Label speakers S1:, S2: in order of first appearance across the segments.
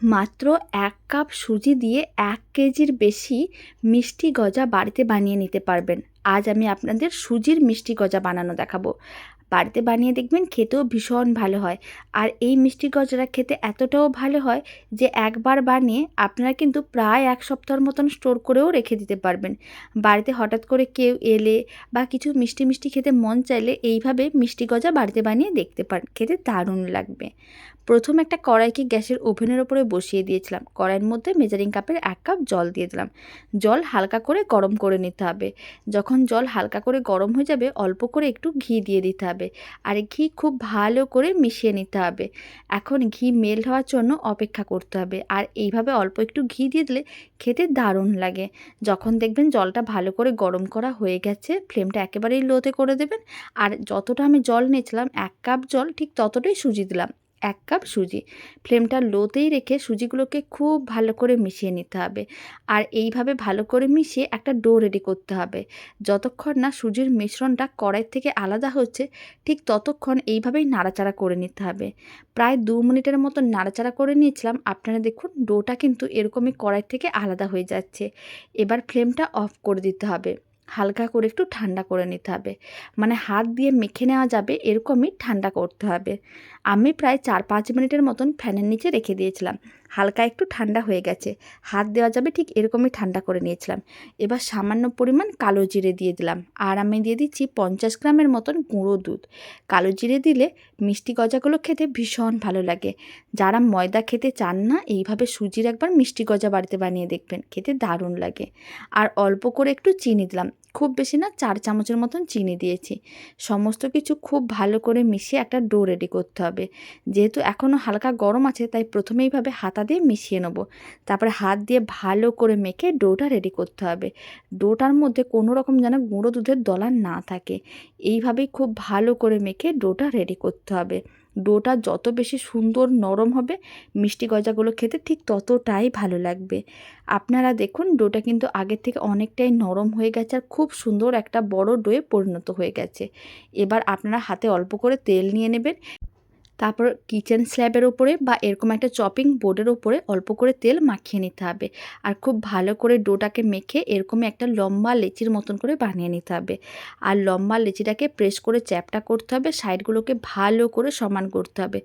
S1: মাত্র ১ কাপ সুজি দিয়ে ১ কেজির বেশি মিষ্টি গজা বাড়িতে বানিয়ে নিতে পারবেন। আজ আমি আপনাদের সুজির মিষ্টি গজা বানানো দেখাবো। বাড়িতে বানিয়ে দেখবেন খেতেও ভীষণ ভালো হয়। আর এই মিষ্টি গজাটা খেতে এতটাও ভালো হয় যে একবার বানিয়ে আপনারা কিন্তু প্রায় ১ সপ্তাহের মতন স্টোর করেও রেখে দিতে পারবেন। বাড়িতে হঠাৎ করে কেউ এলে বা কিছু মিষ্টি মিষ্টি খেতে মন চাইলে এইভাবে মিষ্টি গজা বাড়িতে বানিয়ে দেখতে পারেন, খেতে দারুণ লাগবে। প্রথমে একটা কড়াইকে গ্যাসের ওভেনের ওপরে বসিয়ে দিয়েছিলাম। কড়াইয়ের মধ্যে মেজারিং কাপের ১ কাপ জল দিয়ে দিলাম। জল হালকা করে গরম করে নিতে হবে। যখন জল হালকা করে গরম হয়ে যাবে অল্প করে একটু ঘি দিয়ে দিতে হবে। আর ঘি খুব ভালো করে মিশিয়ে নিতে হবে। এখন ঘি মেল্ট হওয়ার জন্য অপেক্ষা করতে হবে। আর এইভাবে অল্প একটু ঘি দিয়ে দিলে খেতে দারুণ লাগে। যখন দেখবেন জলটা ভালো করে গরম করা হয়ে গেছে, ফ্লেমটা একেবারেই লোতে করে দেবেন। আর যতটা আমি জল নিয়েছিলাম ১ কাপ জল, ঠিক ততটাই সুজি দিলাম। ১ কাপ সুজি। ফ্লেমটা লোতেই রেখে সুজিগুলোকে খুব ভালো করে মিশিয়ে নিতে হবে। আর এইভাবে ভালো করে মিশিয়ে একটা ডো রেডি করতে হবে। যতক্ষণ না সুজির মিশ্রণটা কড়াই থেকে আলাদা হচ্ছে, ঠিক ততক্ষণ এইভাবেই নাড়াচাড়া করে নিতে হবে। প্রায় ২ মিনিটের মতো নাড়াচাড়া করে নিয়েছিলাম। আপনারা দেখুন ডোটা কিন্তু এরকমই কড়াই থেকে আলাদা হয়ে যাচ্ছে। এবার ফ্লেমটা অফ করে দিতে হবে। হালকা করে একটু ঠান্ডা করে নিতে হবে। মানে হাত দিয়ে মেখে নেওয়া যাবে এরকমই ঠান্ডা করতে হবে। আমি প্রায় ৪-৫ মিনিটের মতন ফ্যানের নিচে রেখে দিয়েছিলাম। হালকা একটু ঠান্ডা হয়ে গেছে। হাত দেওয়া যাবে ঠিক এরকমই ঠান্ডা করে নিয়েছিলাম। এবার সামান্য পরিমাণ কালো জিরে দিয়ে দিলাম। আর আমি দিয়ে দিচ্ছি ৫০ গ্রামের মতন গুঁড়ো দুধ। কালো জিরে দিলে মিষ্টি গজাগুলো খেতে ভীষণ ভালো লাগে। যারা ময়দা খেতে চান না, এইভাবে সুজির একবার মিষ্টি গজা বাড়িতে বানিয়ে দেখবেন, খেতে দারুণ লাগে। আর অল্প করে একটু চিনি দিলাম। খুব বেশি না, ৪ চামচের মতন চিনি দিয়েছি। সমস্ত কিছু খুব ভালো করে মিশিয়ে একটা ডো রেডি করতে হবে। যেহেতু এখনও হালকা গরম আছে তাই প্রথমে এইভাবে হাতা দিয়ে মিশিয়ে নেব। তারপরে হাত দিয়ে ভালো করে মেখে ডোটা রেডি করতে হবে। ডোটার মধ্যে কোনো রকম যেন গুঁড়ো দুধের দলা না থাকে। এইভাবেই খুব ভালো করে মেখে ডোটা রেডি করতে হবে। ডোটা যত বেশি সুন্দর নরম হবে, মিষ্টি গজাগুলো খেতে ঠিক ততটাই ভালো লাগবে। আপনারা দেখুন ডোটা কিন্তু আগের থেকে অনেকটাই নরম হয়ে গেছে আর খুব সুন্দর একটা বড় ডোয়ে পরিণত হয়ে গেছে। এবার আপনারা হাতে অল্প করে তেল নিয়ে নেবেন। তারপর কিচেন স্ল্যাবের ওপরে বা এরকম একটা চপিং বোর্ডের ওপরে অল্প করে তেল মাখিয়ে নিতে হবে। আর খুব ভালো করে ডোটাকে মেখে এরকমই একটা লম্বা লেচির মতন করে বানিয়ে নিতে হবে। আর লম্বা লেচিটাকে প্রেস করে চ্যাপটা করতে হবে, সাইডগুলোকে ভালো করে সমান করতে হবে,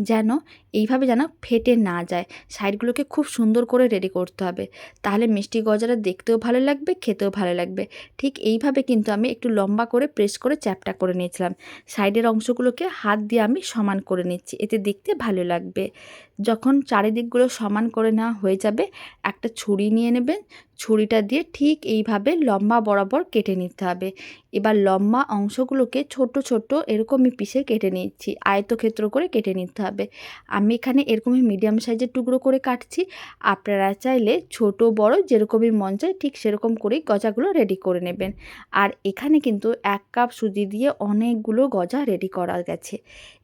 S1: যেন এইভাবে যেন ফেটে না যায়। সাইডগুলোকে খুব সুন্দর করে রেডি করতে হবে, তাহলে মিষ্টি গজাটা দেখতেও ভালো লাগবে, খেতেও ভালো লাগবে। ঠিক এইভাবে কিন্তু আমি একটু লম্বা করে প্রেস করে চ্যাপটা করে নিয়েছিলাম। সাইডের অংশগুলোকে হাত দিয়ে আমি সমান করে নিচ্ছি, এতে দেখতে ভালো লাগবে। যখন চারিদিকগুলো সমান করে নেওয়া হয়ে যাবে, একটা ছুরি নিয়ে নেবেন। ছুরিটা দিয়ে ঠিক এইভাবে লম্বা বরাবর কেটে নিতে হবে। এবার লম্বা অংশগুলোকে ছোট ছোট এরকমই পিসে কেটে নিচ্ছি, আয়তক্ষেত্র করে কেটে নিতে হবে। আমি এখানে এরকমই মিডিয়াম সাইজের টুকরো করে কাটছি। আপনারা চাইলে ছোট বড় যেরকমই মন চায় ঠিক সেরকম করেই গজাগুলো রেডি করে নেবেন। আর এখানে কিন্তু ১ কাপ সুজি দিয়ে অনেকগুলো গজা রেডি করা গেছে।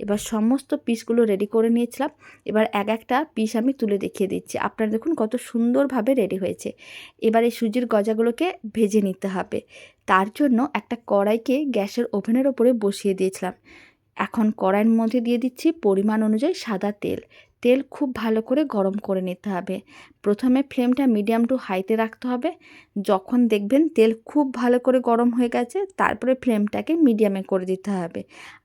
S1: এবার সমস্ত পিসগুলো রেডি করে নিয়েছিলাম। এবার এক একটা পিস আমি তুলে দেখিয়ে দিচ্ছি। আপনারা দেখুন কত সুন্দরভাবে রেডি হয়েছে। এবার এই সুজির গজাগুলোকে ভেজে নিতে হবে। তার জন্য একটা কড়াইকে গ্যাসের ওভেনের ওপরে বসিয়ে দিয়েছিলাম। এখন কড়াইয়ের মধ্যে দিয়ে দিচ্ছি পরিমাণ অনুযায়ী সাদা তেল। তেল খুব ভালো করে গরম করে নিতে হবে। প্রথমে ফ্লেমটা মিডিয়াম টু হাইতে রাখতে হবে। যখন দেখবেন তেল খুব ভালো করে গরম হয়ে গেছে, তারপরে ফ্লেমটাকে মিডিয়ামে করে দিতে হবে।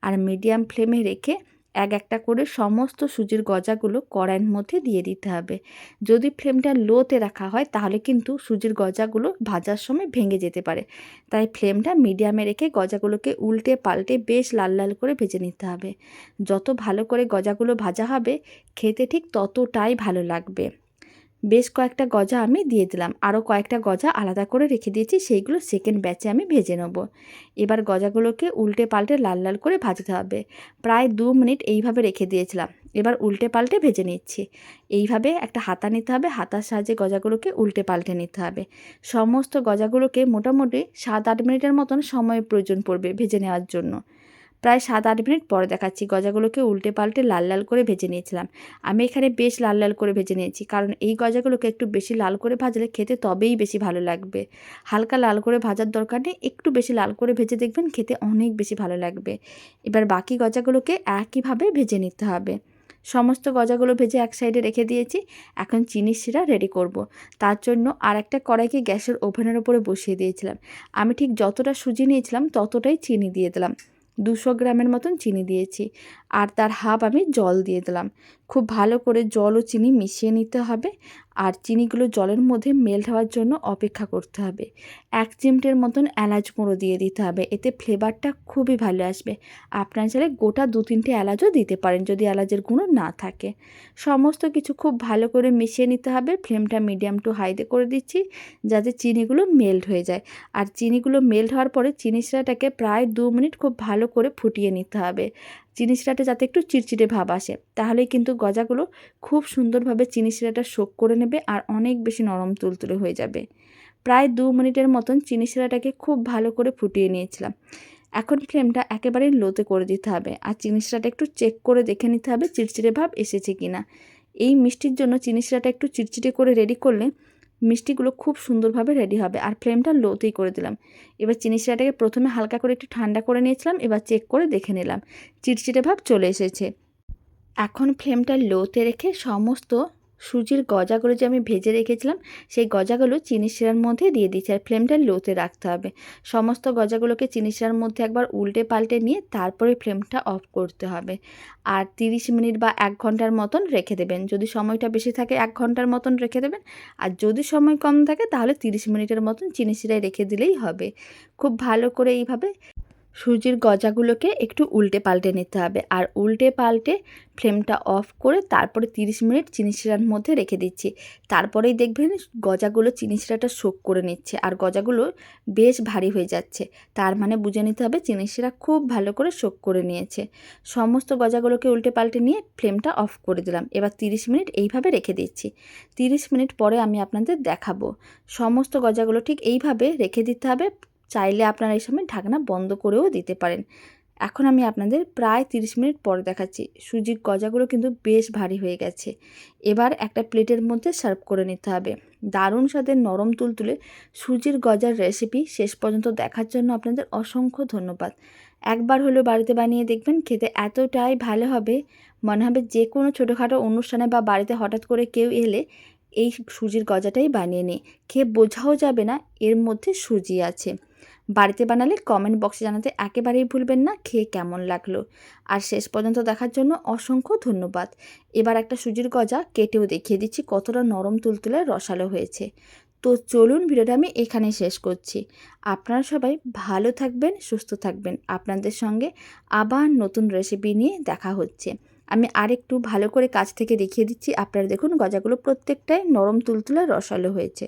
S1: আর মিডিয়াম ফ্লেমে রেখে এক একটা করে সমস্ত সুজির গজাগুলো কড়াইয়ের মধ্যে দিয়ে দিতে হবে। যদি ফ্লেমটা লোতে রাখা হয় তাহলে কিন্তু সুজির গজাগুলো ভাজার সময় ভেঙে যেতে পারে। তাই ফ্লেমটা মিডিয়ামে রেখে গজাগুলোকে উল্টে পাল্টে বেশ লাল লাল করে ভেজে নিতে হবে। যত ভালো করে গজাগুলো ভাজা হবে, খেতে ঠিক ততটাই ভালো লাগবে। বেশ কয়েকটা গজা আমি দিয়ে দিলাম, আরও কয়েকটা গজা আলাদা করে রেখে দিয়েছি, সেইগুলো সেকেন্ড ব্যাচে আমি ভেজে নেব। এবার গজাগুলোকে উল্টে পাল্টে লাল লাল করে ভাজতে হবে। প্রায় ২ মিনিট এইভাবে রেখে দিয়েছিলাম। এবার উল্টে পাল্টে ভেজে নিচ্ছি। এইভাবে একটা হাতা নিতে হবে, হাতার সাহায্যে গজাগুলোকে উল্টে পাল্টে নিতে হবে। সমস্ত গজাগুলোকে মোটামুটি ৭-৮ মিনিটের মতন সময় প্রয়োজন পড়বে ভেজে নেওয়ার জন্য। প্রায় ৭-৮ মিনিট পরে দেখাচ্ছি। গজাগুলোকে উল্টে পাল্টে লাল লাল করে ভেজে নিয়েছিলাম। আমি এখানে বেশ লাল লাল করে ভেজে নিয়েছি, কারণ এই গজাগুলোকে একটু বেশি লাল করে ভাজলে খেতে তবেই বেশি ভালো লাগবে। হালকা লাল করে ভাজার দরকার নেই, একটু বেশি লাল করে ভেজে দেখবেন খেতে অনেক বেশি ভালো লাগবে। এবার বাকি গজাগুলোকে একইভাবে ভেজে নিতে হবে। সমস্ত গজাগুলো ভেজে এক সাইডে রেখে দিয়েছি। এখন চিনির শিরা রেডি করব। তার জন্য আর একটা কড়াইকে গ্যাসের ওভেনের ওপরে বসিয়ে দিয়েছিলাম। আমি ঠিক যতটা সুজি নিয়েছিলাম ততটাই চিনি দিয়ে দিলাম। 200 গ্রামের মতন চিনি দিয়েছি, আর তার হাফ আমি জল দিয়ে দিলাম। খুব ভালো করে জল ও চিনি মিশিয়ে নিতে হবে, আর চিনিগুলো জলের মধ্যে মেল্ট হওয়ার জন্য অপেক্ষা করতে হবে। 1 চিমটের মতন এলাচ গুঁড়ো দিয়ে দিতে হবে, এতে ফ্লেভারটা খুবই ভালো আসবে। আপনারা চাইলে গোটা 2-3টে এলাচও দিতে পারেন যদি এলাচের গুঁড়ো না থাকে। সমস্ত কিছু খুব ভালো করে মিশিয়ে নিতে হবে। ফ্লেমটা মিডিয়াম টু হাইতে করে দিচ্ছি যাতে চিনিগুলো মেল্ট হয়ে যায়। আর চিনিগুলো মেল্ট হওয়ার পরে চিনি শিরাটাকে প্রায় 2 মিনিট খুব ভালো করে ফুটিয়ে নিতে হবে। চিনি শিরাটা যাতে একটু চিটচিটে ভাব আসে, তাহলেই কিন্তু গজাগুলো খুব সুন্দরভাবে চিনি শিরাটা সোক করে নেবে আর অনেক বেশি নরম তুলতুলে হয়ে যাবে। প্রায় 2 মিনিটের মতন চিনি শিরাটাকে খুব ভালো করে ফুটিয়ে নিয়েছিলাম। এখন ফ্লেমটা একেবারে লোতে করে দিতে হবে, আর চিনি শিরাটা একটু চেক করে দেখে নিতে হবে চিটচিটে ভাব এসেছে কিনা। এই মিষ্টির জন্য চিনি শিরাটা একটু চিটচিটে করে রেডি করলে মিষ্টিগুলো খুব সুন্দরভাবে রেডি হবে। আর ফ্লেমটা লোতেই করে দিলাম। এবার চিনি শিরাটাকে প্রথমে হালকা করে একটু ঠান্ডা করে নিয়েছিলাম, এবার চেক করে দেখে নিলাম চিটচিটে ভাব চলে এসেছে। এখন ফ্লেমটা লোতে রেখে সমস্ত সুজির গজাগুলো যে আমি ভেজে রেখেছিলাম সেই গজাগুলো চিনি শিরার মধ্যে দিয়ে দিচ্ছি, আর ফ্লেমটা লোতে রাখতে হবে। সমস্ত গজাগুলোকে চিনি শিরার মধ্যে একবার উল্টে পাল্টে নিয়ে তারপরে ফ্লেমটা অফ করতে হবে। আর 30 মিনিট বা 1 ঘন্টার মতন রেখে দেবেন। যদি সময়টা বেশি থাকে 1 ঘন্টার মতন রেখে দেবেন, আর যদি সময় কম থাকে তাহলে 30 মিনিটের মতন চিনি শিরায় রেখে দিলেই হবে। খুব ভালো করে এইভাবে সুজির গজাগুলোকে একটু উল্টে পাল্টে নিতে হবে, আর উল্টে পাল্টে ফ্লেমটা অফ করে তারপরে 30 মিনিট চিনি শিরার মধ্যে রেখে দিচ্ছি। তারপরেই দেখবেন গজাগুলো চিনি শিরাটা সোক করে নিচ্ছে আর গজাগুলো বেশ ভারী হয়ে যাচ্ছে। তার মানে বুঝে নিতে হবে চিনি শিরা খুব ভালো করে সোক করে নিয়েছে। সমস্ত গজাগুলোকে উল্টে পাল্টে নিয়ে ফ্লেমটা অফ করে দিলাম। এবার 30 মিনিট এইভাবে রেখে দিচ্ছি। 30 মিনিট পরে আমি আপনাদের দেখাবো। সমস্ত গজাগুলো ঠিক এইভাবে রেখে দিতে হবে। চাইলে আপনারা এই সময় ঢাকনা বন্ধ করেও দিতে পারেন। এখন আমি আপনাদের প্রায় 30 মিনিট পরে দেখাচ্ছি। সুজির গজাগুলো কিন্তু বেশ ভারী হয়ে গেছে। এবার একটা প্লেটের মধ্যে সার্ভ করে নিতে হবে। দারুণ স্বাদের নরম তুলতুলে সুজির গজার রেসিপি শেষ পর্যন্ত দেখার জন্য আপনাদের অসংখ্য ধন্যবাদ। একবার হলেও বাড়িতে বানিয়ে দেখবেন, খেতে এতটাই ভালো হবে, মনে হবে যে কোনো ছোটোখাটো অনুষ্ঠানে বা বাড়িতে হঠাৎ করে কেউ এলে এই সুজির গজাটাই বানিয়ে নিই। খেয়ে বোঝাও যাবে না এর মধ্যে সুজি আছে। বাড়িতে বানালে কমেন্ট বক্সে জানাতে একেবারেই ভুলবেন না খেয়ে কেমন লাগলো। আর শেষ পর্যন্ত দেখার জন্য অসংখ্য ধন্যবাদ। এবার একটা সুজির গজা কেটেও দেখিয়ে দিচ্ছি কতটা নরম তুলতুলে রসালো হয়েছে। তো চলুন ভিডিওটা আমি এখানেই শেষ করছি। আপনারা সবাই ভালো থাকবেন, সুস্থ থাকবেন। আপনাদের সঙ্গে আবার নতুন রেসিপি নিয়ে দেখা হচ্ছে। আমি আরেকটু ভালো করে কাছ থেকে দেখিয়ে দিচ্ছি। আপনারা দেখুন গজাগুলো প্রত্যেকটাই নরম তুলতুলে রসালো হয়েছে।